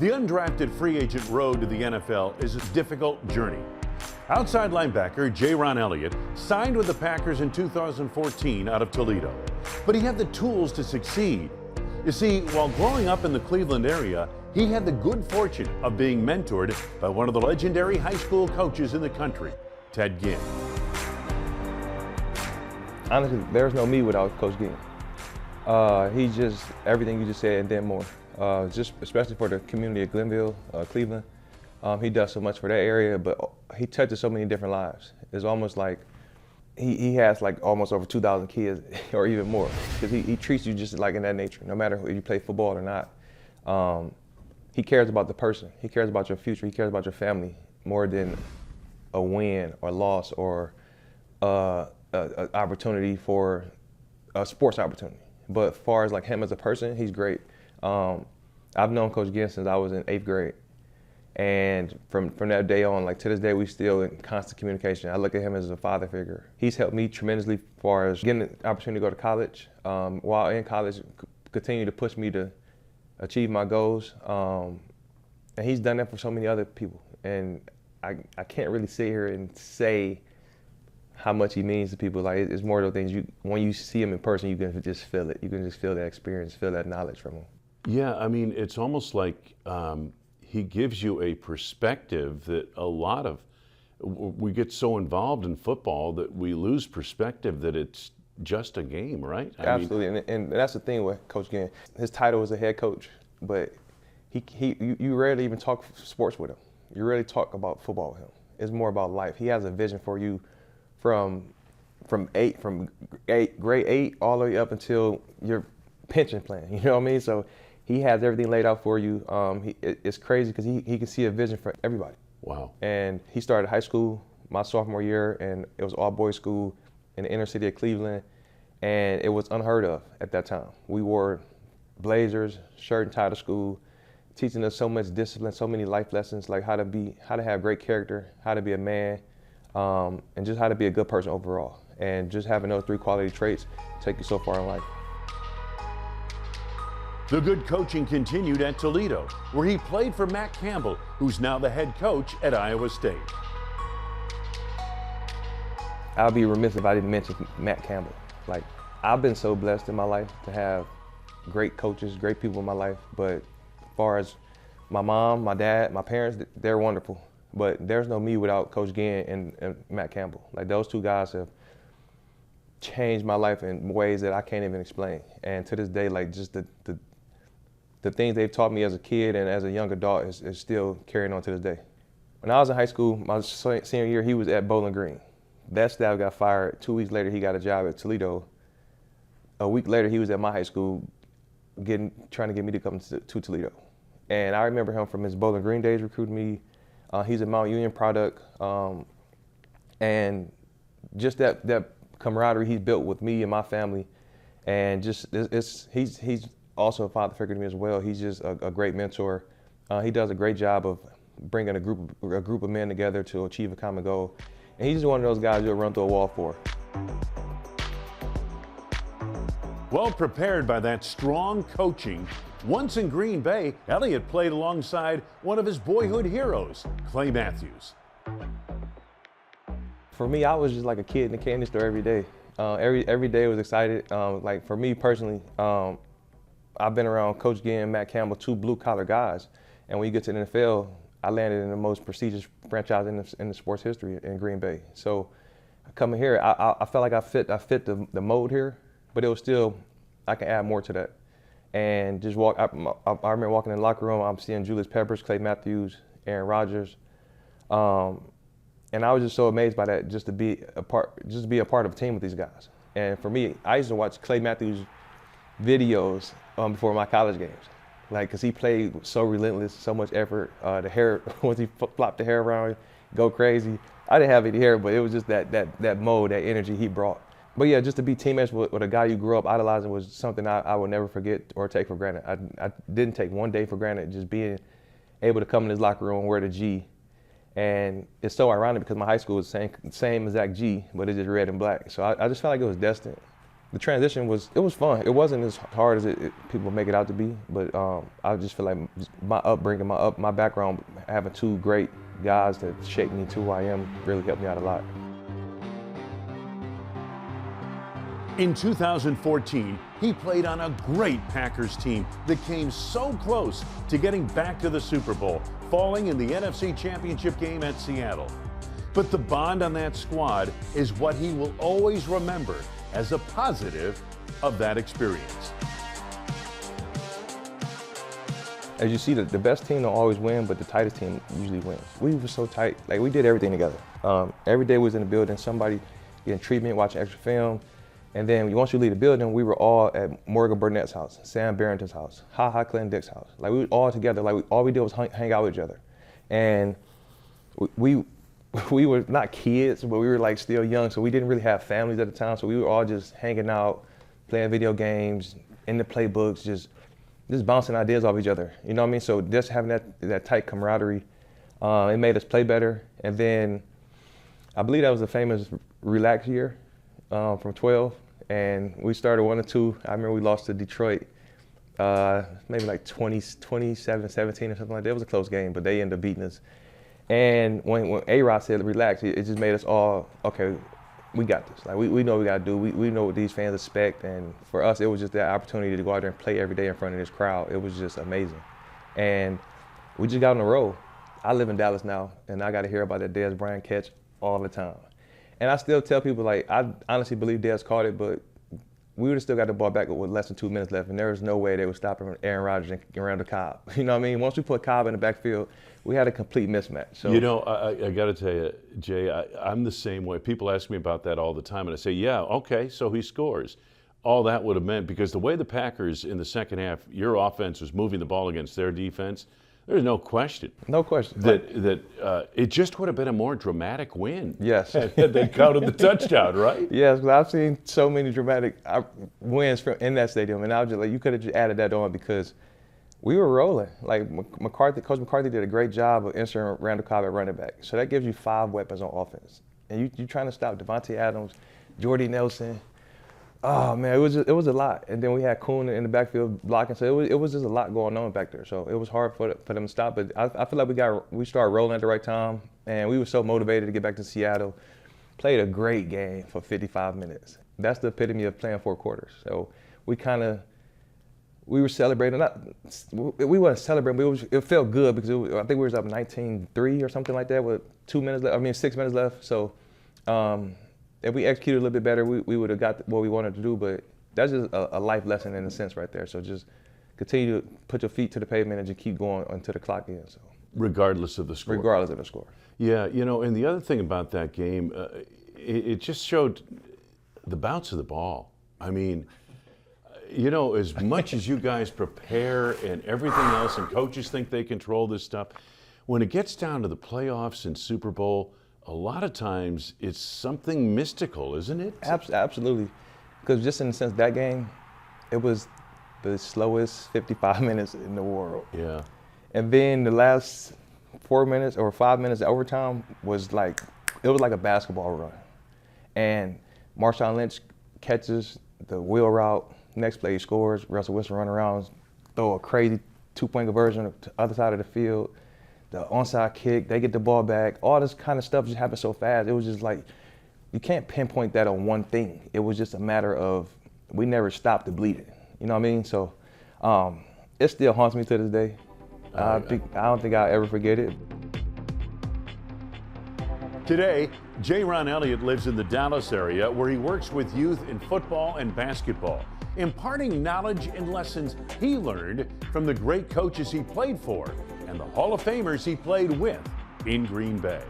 The undrafted free agent road to the NFL is a difficult journey. Outside linebacker Jayrone Elliott signed with the Packers in 2014 out of Toledo, but he had the tools to succeed. You see, while growing up in the Cleveland area, he had the good fortune of being mentored by one of the legendary high school coaches in the country, Ted Ginn. Honestly, there's no me without Coach Ginn. He's just everything you just said and then more. Just especially for the community of Glenville, Cleveland. He does so much for that area, but he touches so many different lives. It's almost like he has like almost over 2,000 kids or even more, because he treats you just like in that nature, no matter if you play football or not. He cares about the person. He cares about your future. He cares about your family more than a win or loss or an opportunity for a sports opportunity. But as far as like him as a person, he's great. I've known Coach Ginn since I was in 8th grade. And from that day on, like to this day, we still in constant communication. I look at him as a father figure. He's helped me tremendously as far as getting the opportunity to go to college. While in college, continue to push me to achieve my goals. And he's done that for so many other people. And I can't really sit here and say how much he means to people. Like it's more of those things, when you see him in person, you can just feel it. You can just feel that experience, feel that knowledge from him. Yeah, I mean, it's almost like he gives you a perspective that we get so involved in football that we lose perspective that it's just a game, right? Absolutely, and that's the thing with Coach Ginn. His title is a head coach, but you rarely even talk sports with him. You rarely talk about football with him. It's more about life. He has a vision for you from grade 8 all the way up until your pension plan. You know what I mean? So he has everything laid out for you. It's crazy because he can see a vision for everybody. Wow. And he started high school my sophomore year, and it was all boys school in the inner city of Cleveland, and it was unheard of at that time. We wore blazers, shirt and tie to school, teaching us so much discipline, so many life lessons, like how to have great character, how to be a man, and just how to be a good person overall. And just having those 3 quality traits take you so far in life. The good coaching continued at Toledo, where he played for Matt Campbell, who's now the head coach at Iowa State. I'll be remiss if I didn't mention Matt Campbell. Like, I've been so blessed in my life to have great coaches, great people in my life, but as far as my mom, my dad, my parents, they're wonderful. But there's no me without Coach Ginn and Matt Campbell. Like, those 2 guys have changed my life in ways that I can't even explain. And to this day, like, just the things they've taught me as a kid and as a young adult is still carrying on to this day. When I was in high school, my senior year, he was at Bowling Green. That staff got fired. 2 weeks later, he got a job at Toledo. A week later, he was at my high school trying to get me to come to Toledo. And I remember him from his Bowling Green days recruiting me. He's a Mount Union product. And just that camaraderie he's built with me and my family. And just he's also a father figure to me as well. He's just a great mentor. He does a great job of bringing a group of men together to achieve a common goal. And he's just one of those guys you'll run through a wall for. Well prepared by that strong coaching, once in Green Bay, Elliott played alongside one of his boyhood heroes, Clay Matthews. For me, I was just like a kid in the candy store every day. Every day was excited. Like for me personally, I've been around Coach Ginn and Matt Campbell, 2 blue-collar guys. And when you get to the NFL, I landed in the most prestigious franchise in the sports history in Green Bay. So coming here, I felt like I fit the mold here, but it was still, I can add more to that. And just I remember walking in the locker room, I'm seeing Julius Peppers, Clay Matthews, Aaron Rodgers. And I was just so amazed by that, just to be a part of a team with these guys. And for me, I used to watch Clay Matthews videos before my college games. Like, cause he played so relentless, so much effort. The hair, once he flopped the hair around, go crazy. I didn't have any hair, but it was just that mode, that energy he brought. But yeah, just to be teammates with a guy you grew up idolizing was something I would never forget or take for granted. I didn't take one day for granted, just being able to come in his locker room and wear the G. And it's so ironic because my high school was the same exact G, but it's just red and black. So I just felt like it was destined. the transition was fun. It wasn't as hard as people make it out to be, but I just feel like my upbringing, my background, having two great guys that shaped me to who I am really helped me out a lot. In 2014, he played on a great Packers team that came so close to getting back to the Super Bowl, falling in the NFC Championship game at Seattle. But the bond on that squad is what he will always remember as a positive of that experience. As you see, the best team don't always win, but the tightest team usually wins. We were so tight, like we did everything together. Every day we was in the building, somebody getting treatment, watching extra film. And then once you leave the building, we were all at Morgan Burnett's house, Sam Barrington's house, Ha Clinton Dick's house. Like we were all together, like all we did was hang out with each other. And we were not kids, but we were like still young, so we didn't really have families at the time. So we were all just hanging out, playing video games, in the playbooks, just bouncing ideas off each other. You know what I mean? So just having that tight camaraderie, it made us play better. And then I believe that was the famous relax year from 12. And we started 1-2. I remember we lost to Detroit, maybe like 27-17 or something like that. It was a close game, but they ended up beating us. And when A-Rod said relax, it just made us all, okay, we got this. Like we know what we got to do. We know what these fans expect. And for us, it was just that opportunity to go out there and play every day in front of this crowd. It was just amazing. And we just got on the road. I live in Dallas now, and I got to hear about that Dez Bryant catch all the time. And I still tell people, like, I honestly believe Dez caught it, but we would have still got the ball back with less than 2 minutes left, and there was no way they would stop Aaron Rodgers and around the Cobb. You know what I mean? Once we put Cobb in the backfield, we had a complete mismatch. So, you know, I got to tell you, Jay, I'm the same way. People ask me about that all the time, and I say, yeah, okay, so he scores. All that would have meant, because the way the Packers in the second half, your offense was moving the ball against their defense, there's no question. No question. That it just would have been a more dramatic win. Yes. Had they counted the touchdown, right? Yes, because I've seen so many dramatic wins in that stadium, and I was just like, you could have just added that on because we were rolling. Like Coach McCarthy did a great job of inserting Randall Cobb at running back. So that gives you 5 weapons on offense. And you're trying to stop Devontae Adams, Jordy Nelson. Oh man, it was a lot. And then we had Kuhn in the backfield blocking, so it was just a lot going on back there. So it was hard for them to stop. But I feel like we started rolling at the right time, and we were so motivated to get back to Seattle. Played a great game for 55 minutes. That's the epitome of playing 4 quarters. So we were celebrating. We weren't celebrating, but it felt good because I think we was up 19-3 or something like that with 2 minutes left. 6 minutes left. So. If we executed a little bit better, we would have got what we wanted to do, but that's just a life lesson in a sense right there. So just continue to put your feet to the pavement and just keep going until the clock ends. So. Regardless of the score. Regardless of the score. Yeah, you know, and the other thing about that game, it just showed the bounce of the ball. I mean, you know, as much as you guys prepare and everything else, and coaches think they control this stuff, when it gets down to the playoffs and Super Bowl, a lot of times it's something mystical, isn't it? Absolutely. Because just in the sense that game, it was the slowest 55 minutes in the world. Yeah. And then the last 4 minutes or 5 minutes of overtime was like a basketball run. And Marshawn Lynch catches the wheel route, next play he scores, Russell Wilson run around, throw a crazy 2-point conversion to the other side of the field. The onside kick, they get the ball back. All this kind of stuff just happened so fast. It was just like, you can't pinpoint that on one thing. It was just a matter of, we never stopped the bleeding. You know what I mean? So it still haunts me to this day. I don't think I'll ever forget it. Today, Jayrone Elliott lives in the Dallas area where he works with youth in football and basketball, imparting knowledge and lessons he learned from the great coaches he played for and the Hall of Famers he played with in Green Bay.